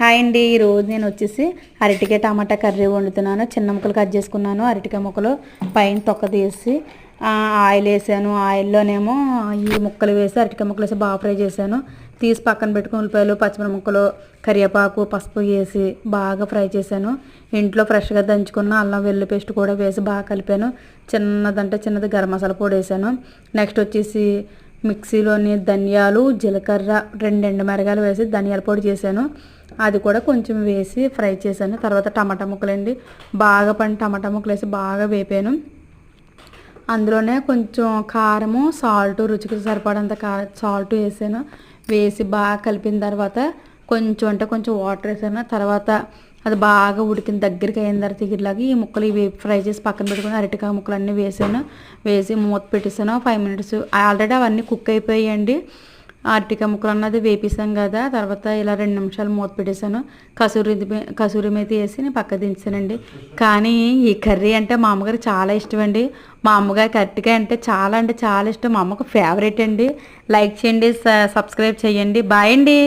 Hi అండి. ఈరోజు నేను వచ్చేసి అరటికాయ టమాటా కర్రీ వండుతున్నాను. చిన్న ముక్కలు కట్ చేసుకున్నాను. అరటికాయ ముక్కలు పైన తొక్క తీసి ఆయిల్ వేసాను. ఆయిల్లోనేమో ఈ ముక్కలు వేసి అరటికాయ ముక్కలు వేసి బాగా ఫ్రై చేశాను. తీసి పక్కన పెట్టుకుని ఉల్లిపాయలు, పచ్చిమిరపకాయ ముక్కలు, కరివేపాకు, పసుపు వేసి బాగా ఫ్రై చేశాను. ఇంట్లో ఫ్రెష్గా దంచుకున్న అల్లం వెల్లుల్లి పేస్ట్ కూడా వేసి బాగా కలిపాను. చిన్నది గరం మసాలా పొడి వేసాను. నెక్స్ట్ వచ్చేసి మిక్సీలోని ధనియాలు, జీలకర్ర, 2 ఎండుమిరపకాయలు వేసి ధనియాల పొడి చేశాను. అది కూడా కొంచెం వేసి ఫ్రై చేశాను. తర్వాత టమాటా ముక్కలండి, బాగా టమాటా ముక్కలు వేసి బాగా వేపాను. అందులోనే కొంచెం కారము, సాల్ట్, రుచికి సరిపడంత సాల్ట్ వేసాను. వేసి బాగా కలిపిన తర్వాత కొంచెం వాటర్ వేసాను. తర్వాత అది బాగా ఉడికిన దగ్గరికి అయిన తర్వాత ఇలాగా ఈ ముక్కలు ఇవి ఫ్రై చేసి పక్కన పెట్టుకుని అరటికాయ ముక్కలు అన్నీ వేసి మూత పెట్టేసాను. 5 మినిట్స్. ఆల్రెడీ అవన్నీ కుక్ అయిపోయాయండి. అరటికాయ ముక్కలు అన్నది వేపేసాం కదా. తర్వాత ఇలా 2 నిమిషాలు మూత పెట్టేశాను. కసూరి మేతి వేసి నేను పక్క దించానండి. కానీ ఈ కర్రీ అంటే మా అమ్మగారికి చాలా ఇష్టం అండి. మా అమ్మగారికి అరటికాయ అంటే చాలా ఇష్టం. మా అమ్మకు ఫేవరెట్ అండి. లైక్ చేయండి, సబ్స్క్రైబ్ చేయండి. బాయ్ అండి.